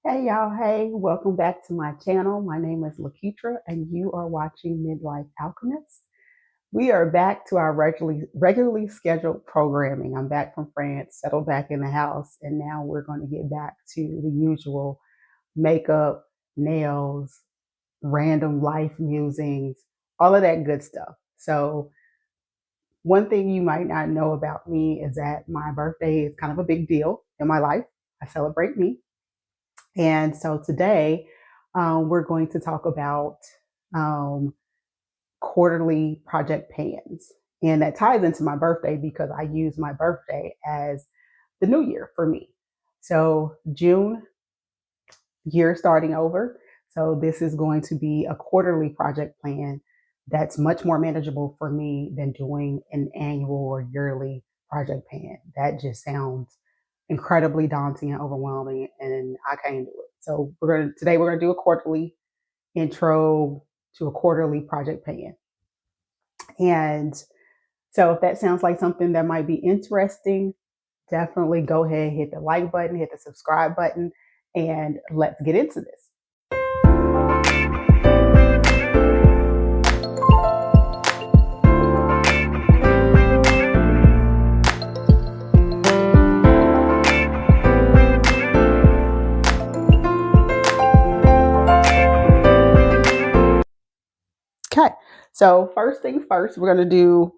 Hey y'all, hey, welcome back to my channel. My name is Lakeitra and you are watching Midlife Alchemist. We are back to our regularly scheduled programming. I'm back from France, settled back in the house, and now we're going to get back to the usual makeup, nails, random life musings, all of that good stuff. So, one thing you might not know about me is that my birthday is kind of a big deal in my life. I celebrate me. And so today, we're going to talk about um, quarterly project plans. And that ties into my birthday because I use my birthday as the new year for me. So, June, year starting over. So, this is going to be a quarterly project plan that's much more manageable for me than doing an annual or yearly project plan. That just sounds incredibly daunting and overwhelming, and I can't do it. So we're gonna do a quarterly intro to a quarterly project plan. And so if that sounds like something that might be interesting, definitely go ahead, hit the like button, hit the subscribe button, and let's get into this. Okay, so first things first, we're gonna do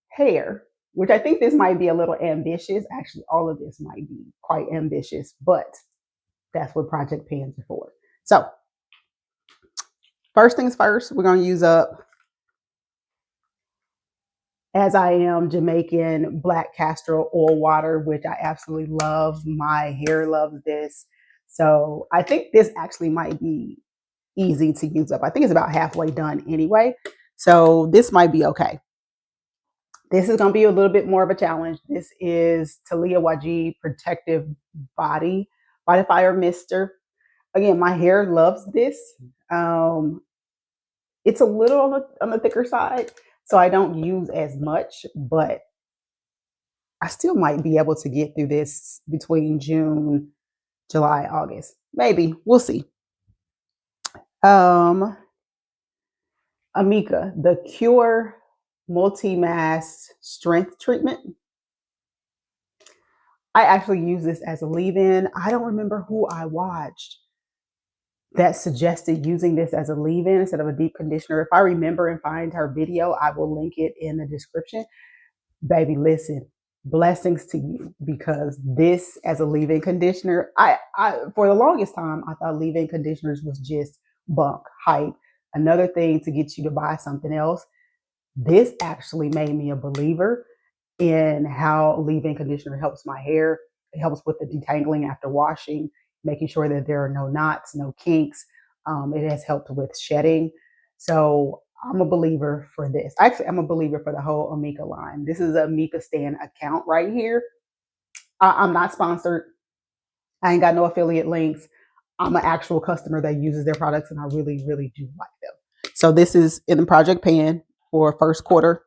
hair, which I think this might be a little ambitious. Actually, all of this might be quite ambitious, but that's what project pans are for. So, first things first, we're going to use up, as I am, Jamaican black castor oil water, which I absolutely love. My hair loves this. So, I think this actually might be easy to use up. I think it's about halfway done anyway. So, this might be okay. This is going to be a little bit more of a challenge. This is Talia Wajid Protective Bodyfier Mister. Again, my hair loves this. Um, it's a little on the thicker side, so I don't use as much, but I still might be able to get through this between June, July, August. Maybe. We'll see. Um, Amika, the Cure Multi-Mass Strength Treatment. I actually use this as a leave-in. I don't remember who I watched that suggested using this as a leave-in instead of a deep conditioner. If I remember and find her video, I will link it in the description. Baby, listen, blessings to you, because this as a leave-in conditioner, I for the longest time I thought leave-in conditioners was just bunk hype, another thing to get you to buy something else. This actually made me a believer in how leave-in conditioner helps my hair. It helps with the detangling after washing, making sure that there are no knots, no kinks. It has helped with shedding. So I'm a believer for this. Actually, I'm a believer for the whole Amika line. This is a Amika Stan account right here. I'm not sponsored. I ain't got no affiliate links. I'm an actual customer that uses their products, and I really, really do like them. So this is in the project pan for first quarter.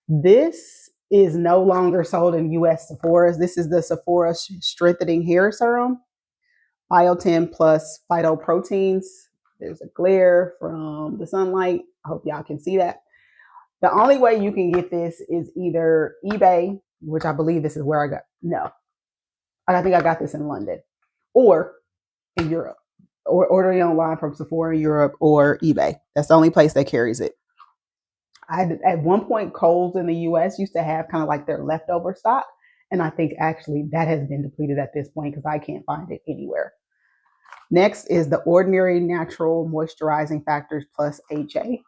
This is no longer sold in US Sephora's. This is the Sephora Strengthening Hair Serum, Biotin plus phytoproteins. There's a glare from the sunlight. I hope y'all can see that. The only way you can get this is either eBay, which I believe this is where I got. No, I think I got this in London, or in Europe, or ordering online from Sephora in Europe or eBay. That's the only place that carries it. At one point, Kohl's in the US used to have kind of like their leftover stock. And I think actually that has been depleted at this point because I can't find it anywhere. Next is the Ordinary Natural Moisturizing Factors plus HA.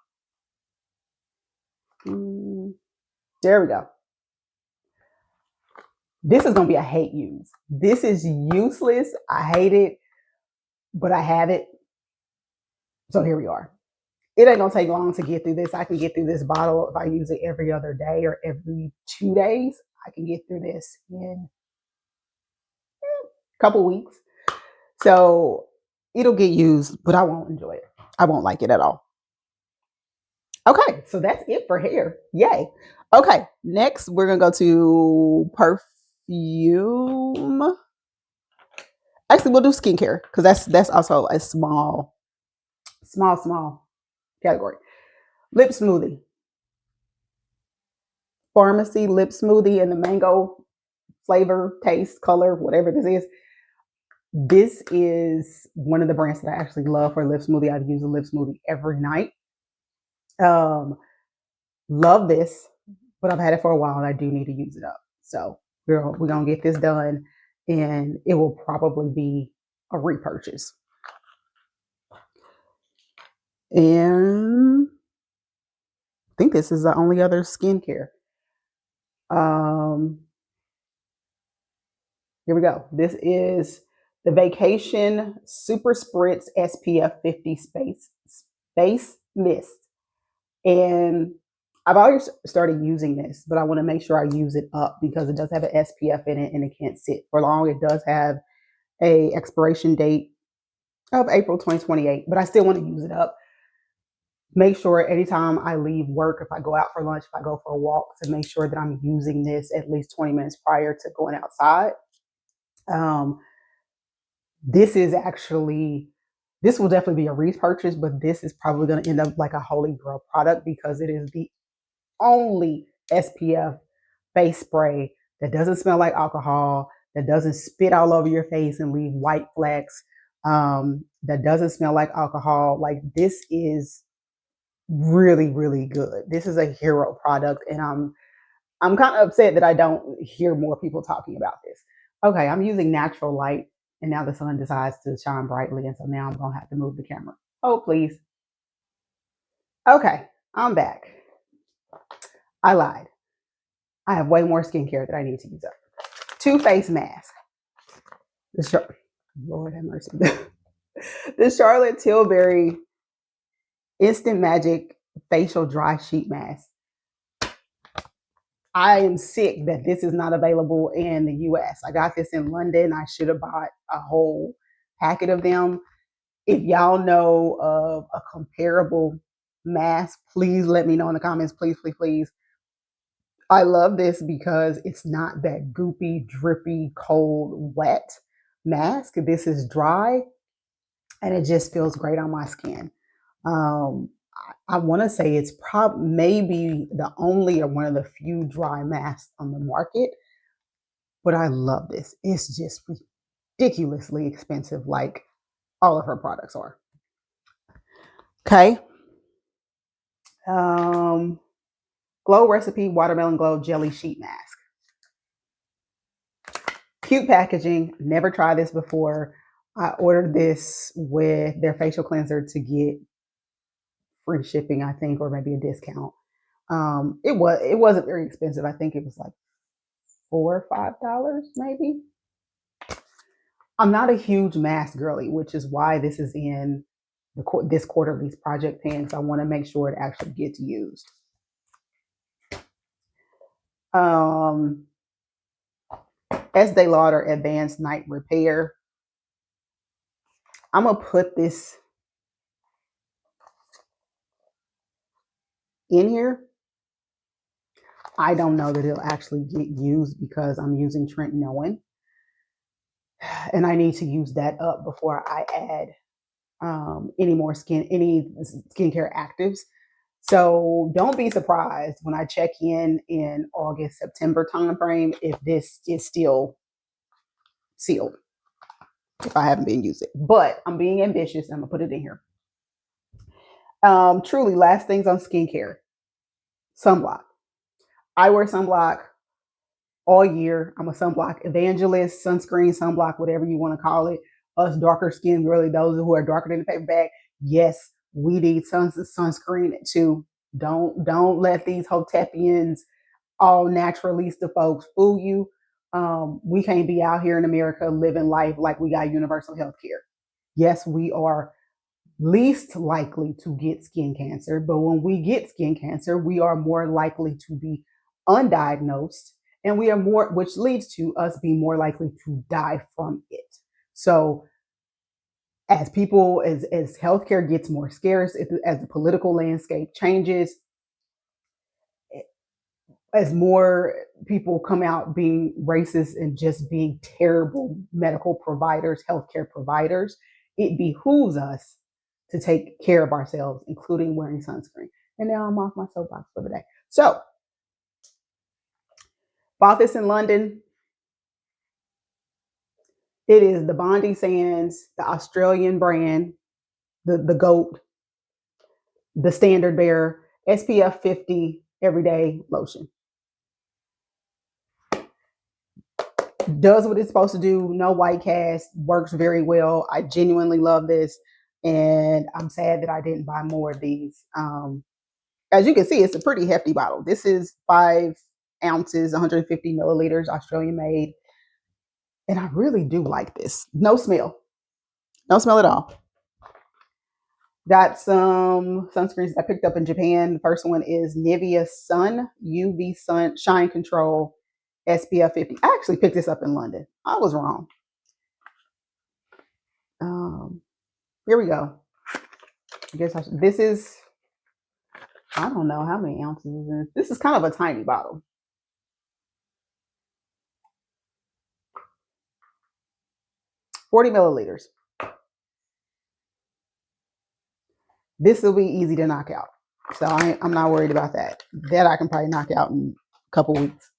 There we go. This is going to be a hate use. This is useless. I hate it, but I have it. So here we are. It ain't going to take long to get through this. I can get through this bottle if I use it every other day or every 2 days. I can get through this in a couple weeks. So it'll get used, but I won't enjoy it. I won't like it at all. Okay, so that's it for hair. Yay. Okay, next we're going to go to perfume. Lastly, we'll do skincare because that's also a small category. Lip smoothie, pharmacy lip smoothie, and the mango flavor, taste, color, whatever this is. This is one of the brands that I actually love for lip smoothie. I use a lip smoothie every night. Um, Love this, but I've had it for a while and I do need to use it up. So we're gonna get this done, and it will probably be a repurchase. And I think this is the only other skincare. Um, Here we go. This is the Vacation Super Spritz SPF 50 Space Mist. And I've always started using this, but I want to make sure I use it up because it does have an SPF in it and it can't sit for long. It does have a expiration date of April 2028, but I still want to use it up. Make sure anytime I leave work, if I go out for lunch, if I go for a walk, to make sure that I'm using this at least 20 minutes prior to going outside. Um, this is actually, this will definitely be a repurchase, but this is probably going to end up like a holy grail product because it is the only SPF face spray that doesn't smell like alcohol, that doesn't spit all over your face and leave white flecks, that doesn't smell like alcohol. Like, this is really, really good. This is a hero product, and I'm kind of upset that I don't hear more people talking about this. Okay, I'm using natural light, and now the sun decides to shine brightly, and so now I'm gonna have to move the camera. Oh, please. Okay, I'm back. I lied. I have way more skincare that I need to use up. Two face mask. Lord have mercy. The Charlotte Tilbury Instant Magic Facial Dry Sheet Mask. I am sick that this is not available in the US. I got this in London. I should have bought a whole packet of them. If y'all know of a comparable mask, please let me know in the comments. Please, please, please. I love this because it's not that goopy, drippy, cold, wet mask. This is dry and it just feels great on my skin. Um, I want to say it's maybe the only or one of the few dry masks on the market, but I love this. It's just ridiculously expensive, like all of her products are. Okay. Glow Recipe Watermelon Glow Jelly Sheet Mask. Cute packaging. Never tried this before. I ordered this with their facial cleanser to get free shipping, I think, or maybe a discount. It wasn't very expensive. I think it was like $4 or $5 maybe. I'm not a huge mask girly, which is why this is in this quarterly's project pan. So I want to make sure it actually gets used. Estee Lauder Advanced Night Repair. I'm gonna put this in here. I don't know that it'll actually get used because I'm using Trent Knowing, and I need to use that up before I add any skincare actives. So don't be surprised when I check in August, September timeframe if this is still sealed, if I haven't been using it. But I'm being ambitious. I'm gonna put it in here. Truly, last things on skincare. Sunblock. I wear sunblock all year. I'm a sunblock evangelist, sunscreen, sunblock, whatever you want to call it. Us darker skinned, really those who are darker than the paper bag. Yes, we need sunscreen too. Don't let these Hotepians, all naturalista folks, fool you. We can't be out here in America living life like we got universal health care. Yes, we are least likely to get skin cancer, but when we get skin cancer, we are more likely to be undiagnosed, and we are more, which leads to us being more likely to die from it. So as healthcare gets more scarce, as the political landscape changes, as more people come out being racist and just being terrible medical providers, healthcare providers, it behooves us to take care of ourselves, including wearing sunscreen. And now I'm off my soapbox for the day. So, bought this in London. It is the Bondi Sands, the Australian brand, the GOAT, the standard bearer, SPF 50 everyday lotion. Does what it's supposed to do. No white cast. Works very well. I genuinely love this. And I'm sad that I didn't buy more of these. As you can see, it's a pretty hefty bottle. This is 5 ounces, 150 milliliters, Australian made. And I really do like this. No smell. No smell at all. Got some sunscreens I picked up in Japan. The first one is Nivea Sun UV Sun Shine Control SPF 50. I actually picked this up in London. I was wrong. Here we go. I guess this is, I don't know how many ounces is this. This is kind of a tiny bottle. $40 milliliters. This will be easy to knock out. So I'm not worried about that. That I can probably knock out in a couple weeks.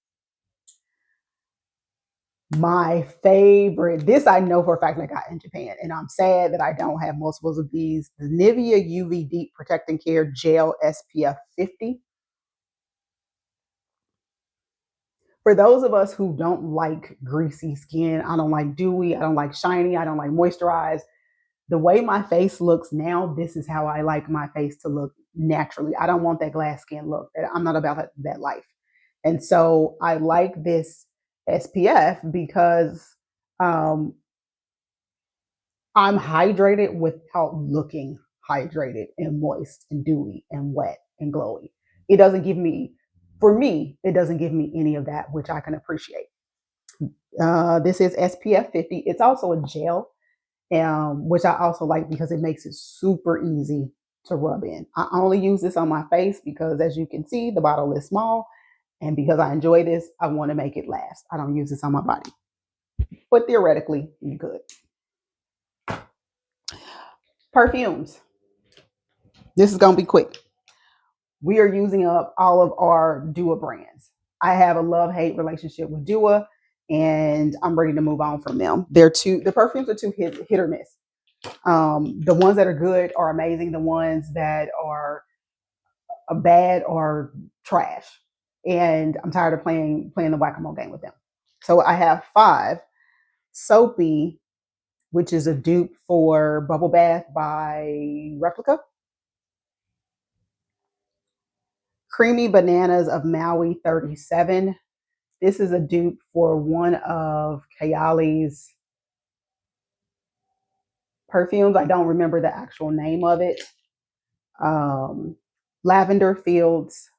My favorite, this I know for a fact I got in Japan, and I'm sad that I don't have multiples of these. The Nivea UV Deep Protecting Care Gel SPF 50. For those of us who don't like greasy skin, I don't like dewy, I don't like shiny, I don't like moisturized. The way my face looks now, this is how I like my face to look naturally. I don't want that glass skin look. I'm not about that life. And so I like this SPF because I'm hydrated without looking hydrated and moist and dewy and wet and glowy. It doesn't give me, for me, it doesn't give me any of that, which I can appreciate. This is SPF 50. It's also a gel, which I also like because it makes it super easy to rub in. I only use this on my face because, as you can see, the bottle is small. And because I enjoy this, I want to make it last. I don't use this on my body. But theoretically, you could. Perfumes. This is going to be quick. We are using up all of our Dua brands. I have a love-hate relationship with Dua, and I'm ready to move on from them. The perfumes are too hit or miss. The ones that are good are amazing. The ones that are bad are trash. And I'm tired of playing the whack-a-mole game with them. So I have 5. Soapy, which is a dupe for Bubble Bath by Replica. Creamy Bananas of Maui 37. This is a dupe for one of Kayali's perfumes. I don't remember the actual name of it. Lavender Fields.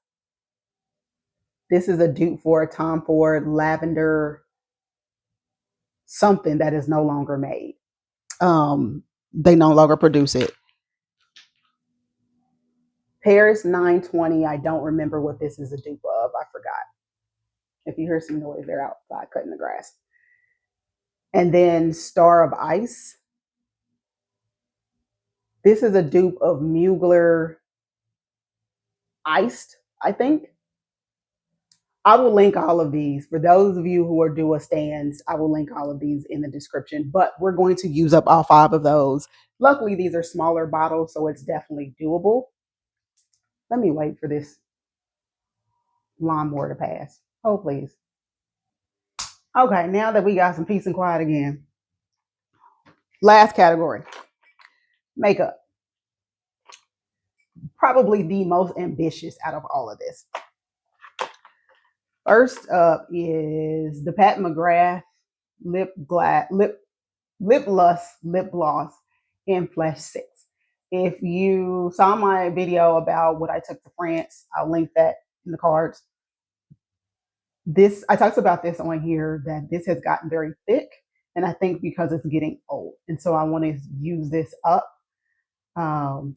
This is a dupe for a Tom Ford Lavender something that is no longer made. They no longer produce it. Paris 920. I don't remember what this is a dupe of. I forgot. If you hear some noise, they're outside cutting the grass. And then Star of Ice. This is a dupe of Mugler Iced, I think. I will link all of these. For those of you who are Dua stands, I will link all of these in the description. But we're going to use up all 5 of those. Luckily, these are smaller bottles, so it's definitely doable. Let me wait for this lawnmower to pass. Oh, please. Okay, now that we got some peace and quiet again. Last category, makeup. Probably the most ambitious out of all of this. First up is the Pat McGrath Lip Lust Lip Gloss in Flesh 6. If you saw my video about what I took to France, I'll link that in the cards. I talked about this on here, that this has gotten very thick, and I think because it's getting old. And so I want to use this up and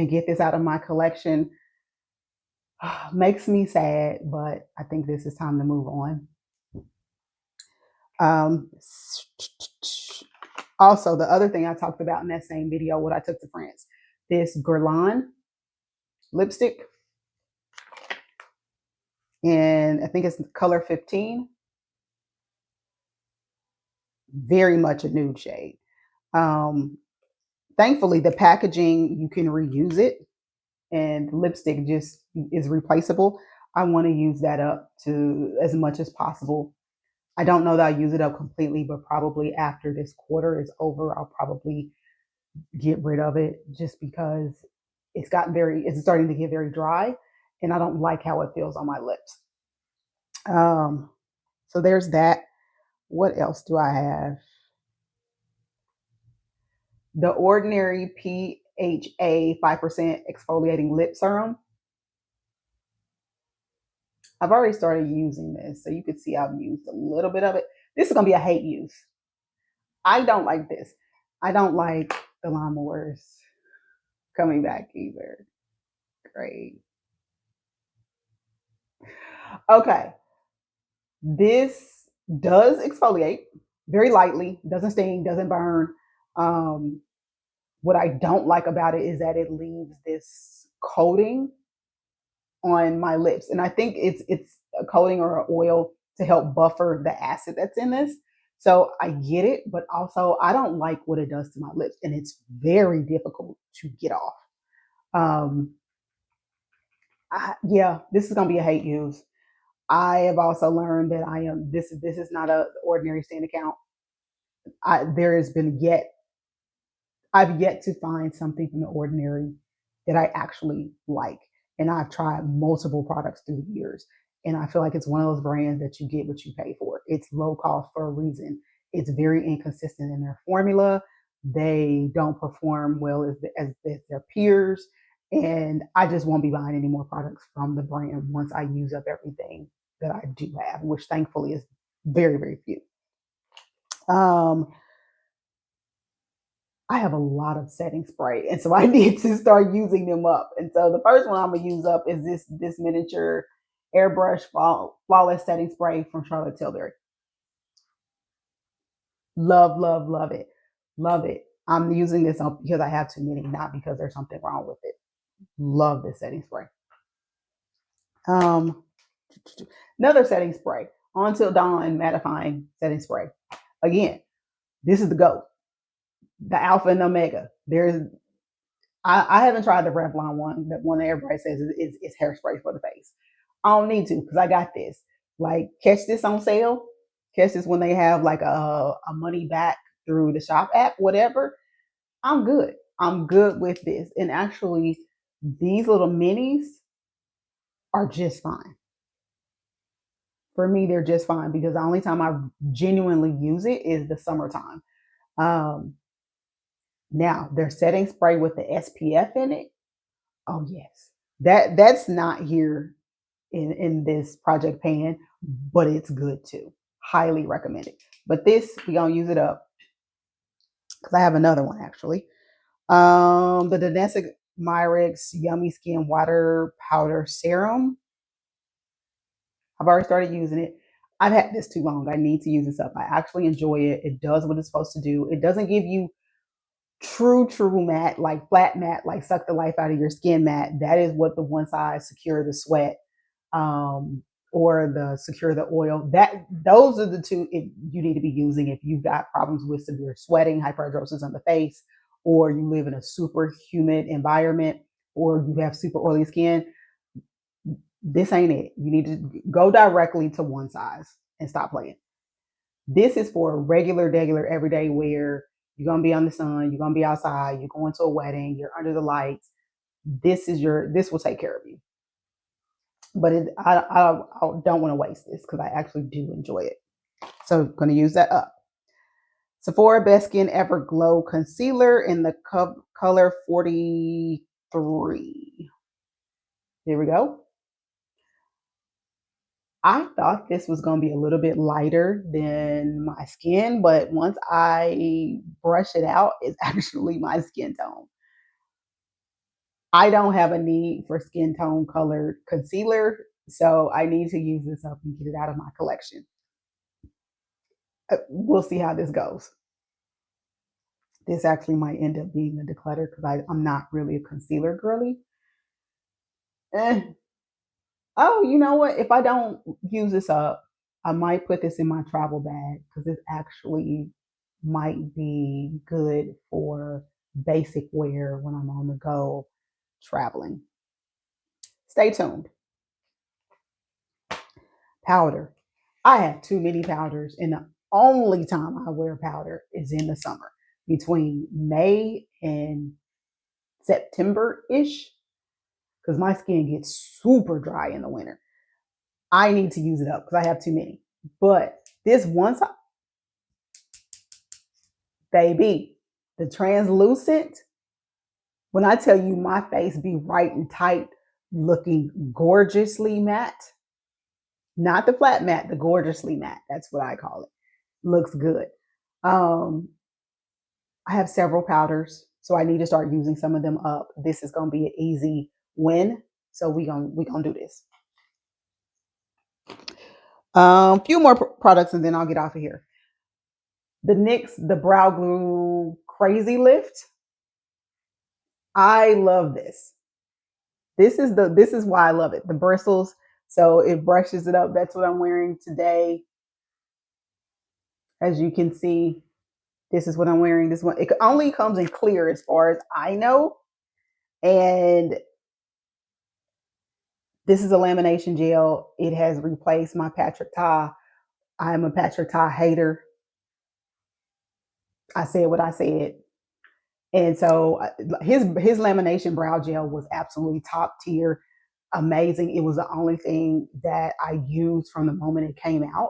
get this out of my collection. Makes me sad, but I think this is time to move on. Um, Also, the other thing I talked about in that same video, what I took to France, this Guerlain lipstick, and I think it's color 15, very much a nude shade. Um, Thankfully, the packaging, you can reuse it, and lipstick just is replaceable. I want to use that up to as much as possible. I don't know that I'll use it up completely, but probably after this quarter is over, I'll probably get rid of it just because it's starting to get very dry, and I don't like how it feels on my lips. Um, so there's that. What else do I have? The Ordinary PHA 5% exfoliating lip serum. I've already started using this, so you can see I've used a little bit of it. This is gonna be a hate use. I don't like this. I don't like the lawnmowers coming back either. Great. Okay. This does exfoliate very lightly, doesn't sting, doesn't burn. Um, what I don't like about it is that it leaves this coating on my lips, and I think it's a coating or an oil to help buffer the acid that's in this. So I get it, but also I don't like what it does to my lips, and it's very difficult to get off. Um, yeah, this is gonna be a hate use. I have also learned that I am this is not a ordinary stand account. There has been yet I've yet to find something from the ordinary that I actually like. And I've tried multiple products through the years. And I feel like it's one of those brands that you get what you pay for. It's low cost for a reason. It's very inconsistent in their formula. They don't perform well as their peers. And I just won't be buying any more products from the brand once I use up everything that I do have, which thankfully is very, very few. Um, I have a lot of setting spray, and so I need to start using them up. And so the first one I'm gonna use up is this miniature airbrush flawless setting spray from Charlotte Tilbury. Love, love, love it, love it. I'm using this up because I have too many, not because there's something wrong with it. Love this setting spray. Um, Another setting spray, Until Dawn mattifying setting spray. Again, this is the GOAT, the alpha and omega. I haven't tried the Revlon one, that one that everybody says is hairspray for the face. I don't need to because I got this. Like, catch this on sale. Catch this when they have like a money back through the shop app, whatever. I'm good. I'm good with this. And actually, these little minis are just fine. For me, they're just fine because the only time I genuinely use it is the summertime. Um, Now, their setting spray with the SPF in it. Oh yes, that's not here in this project pan, but it's good too. Highly recommended. But this we gonna use it up because I have another one actually. The Danessa Myrix Yummy Skin Water Powder Serum. I've already started using it. I've had this too long. I need to use this up. I actually enjoy it. It does what it's supposed to do. It doesn't give you true matte, like flat matte, like suck the life out of your skin matte. That is what the one size secure the sweat, um, or the secure the oil. Those are the two you need to be using if you've got problems with severe sweating, hyperhidrosis on the face, or you live in a super humid environment, or you have super oily skin. This ain't it. You need to go directly to one size and stop playing. This is for regular, everyday wear. You're gonna be on the sun. You're gonna be outside. You're going to a wedding. You're under the lights. This will take care of you. But I don't want to waste this because I actually do enjoy it. So I'm gonna use that up. Sephora Best Skin Ever Glow Concealer in the color 43. Here we go. I thought this was going to be a little bit lighter than my skin, but once I brush it out, it's actually my skin tone. I don't have a need for skin tone colored concealer, so I need to use this up and get it out of my collection. We'll see how this goes. This actually might end up being a declutter because I'm not really a concealer girly. Eh. Oh, you know what? If I don't use this up, I might put this in my travel bag because it actually might be good for basic wear when I'm on the go traveling. Stay tuned. Powder. I have too many powders, and the only time I wear powder is in the summer between May and September ish because my skin gets super dry in the winter. I need to use it up because I have too many. But this one time, baby, the translucent, when I tell you my face be right and tight, looking gorgeously matte, not the flat matte, the gorgeously matte. That's what I call it. Looks good. Um, I have several powders, so I need to start using some of them up. This is gonna be an easy win. So we gonna do this. Few more products and then I'll get off of here. The NYX, the Brow Glue Crazy Lift. I love this. This is why I love it. The bristles, so it brushes it up. That's what I'm wearing today. As you can see, this is what I'm wearing. This one, it only comes in clear as far as I know. And this is a lamination gel. It has replaced my Patrick Ta. I'm a Patrick Ta hater. I said what I said. And so his lamination brow gel was absolutely top tier, amazing. It was the only thing that I used from the moment it came out,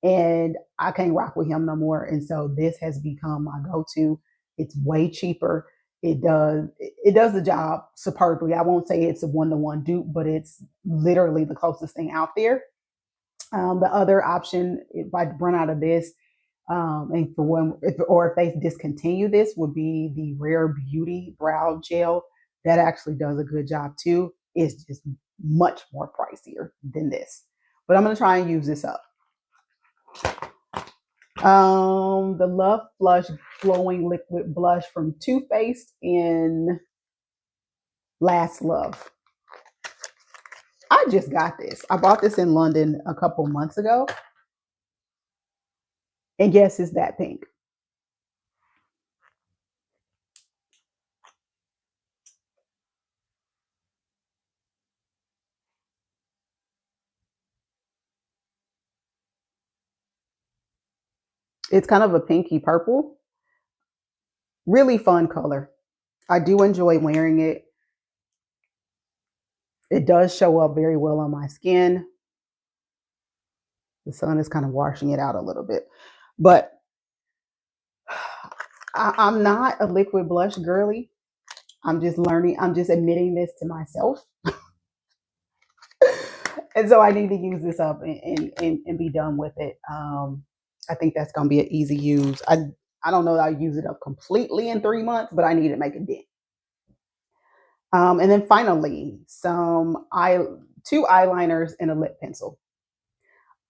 and I can't rock with him no more. And so this has become my go-to. It's way cheaper. It does the job superbly. I won't say it's a one-to-one dupe, but it's literally the closest thing out there. The other option, if I run out of this, and for when, if they discontinue this, would be the Rare Beauty Brow Gel. That actually does a good job too. It's just much more pricier than this, but I'm gonna try and use this up. The Love Flush Glowing Liquid Blush from Too Faced in Last Love. I just got this. I bought this in London a couple months ago, and yes, it's that pink. It's kind of a pinky purple. Really fun color. I do enjoy wearing it. It does show up very well on my skin. The sun is kind of washing it out a little bit. But I'm not a liquid blush girly. I'm just learning. I'm just admitting this to myself. And so I need to use this up and be done with it. I think that's going to be an easy use. I don't know that I'll use it up completely in 3 months, but I need to make a dent. And then finally, two eyeliners and a lip pencil.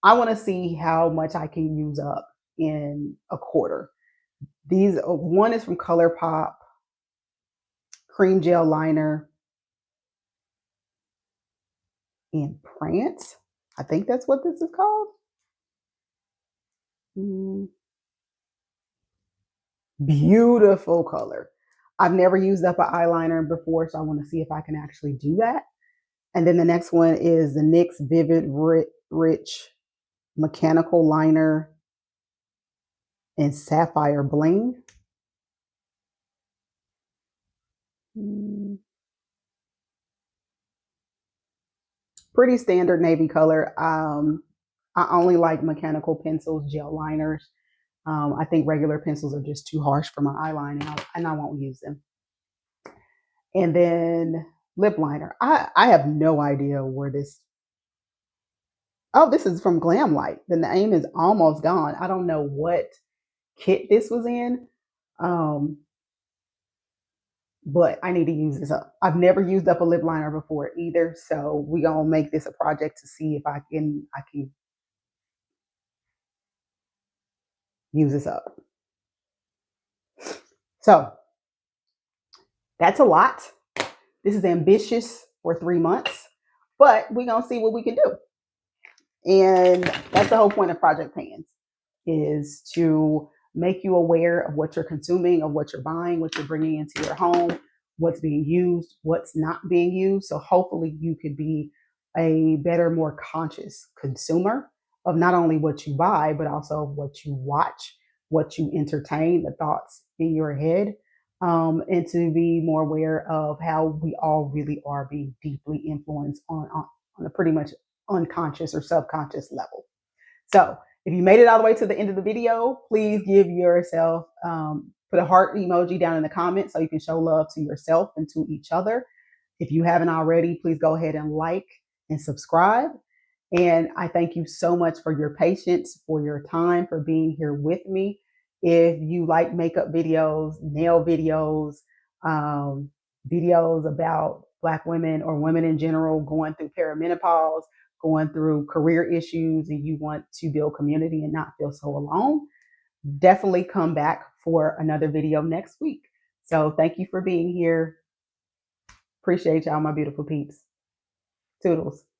I want to see how much I can use up in a quarter. These one is from ColourPop, cream gel liner in Prance. I think that's what this is called. Mm, beautiful color. I've never used up an eyeliner before, so I want to see if I can actually do that. And then the next one is the NYX Vivid Rich Mechanical Liner in Sapphire Bling. Mm, pretty standard navy color. I only like mechanical pencils, gel liners. I think regular pencils are just too harsh for my eyeline, and I won't use them. And then lip liner. I have no idea where this. Oh, this is from Glamlight. The name is almost gone. I don't know what kit this was in. Um, but I need to use this up. I've never used up a lip liner before either, so we gonna make this a project to see if I can use this up. So that's a lot. This is ambitious for 3 months, but we're gonna see what we can do. And that's the whole point of Project Pans, is to make you aware of what you're consuming, of what you're buying, what you're bringing into your home, what's being used, what's not being used. So hopefully you could be a better, more conscious consumer of not only what you buy, but also what you watch, what you entertain, the thoughts in your head, and to be more aware of how we all really are being deeply influenced on a pretty much unconscious or subconscious level. So if you made it all the way to the end of the video, please give yourself, put a heart emoji down in the comments so you can show love to yourself and to each other. If you haven't already, please go ahead and like and subscribe. And I thank you so much for your patience, for your time, for being here with me. If you like makeup videos, nail videos, um, videos about Black women or women in general going through perimenopause, going through career issues, and you want to build community and not feel so alone, definitely come back for another video next week. So thank you for being here. Appreciate y'all, my beautiful peeps. Toodles.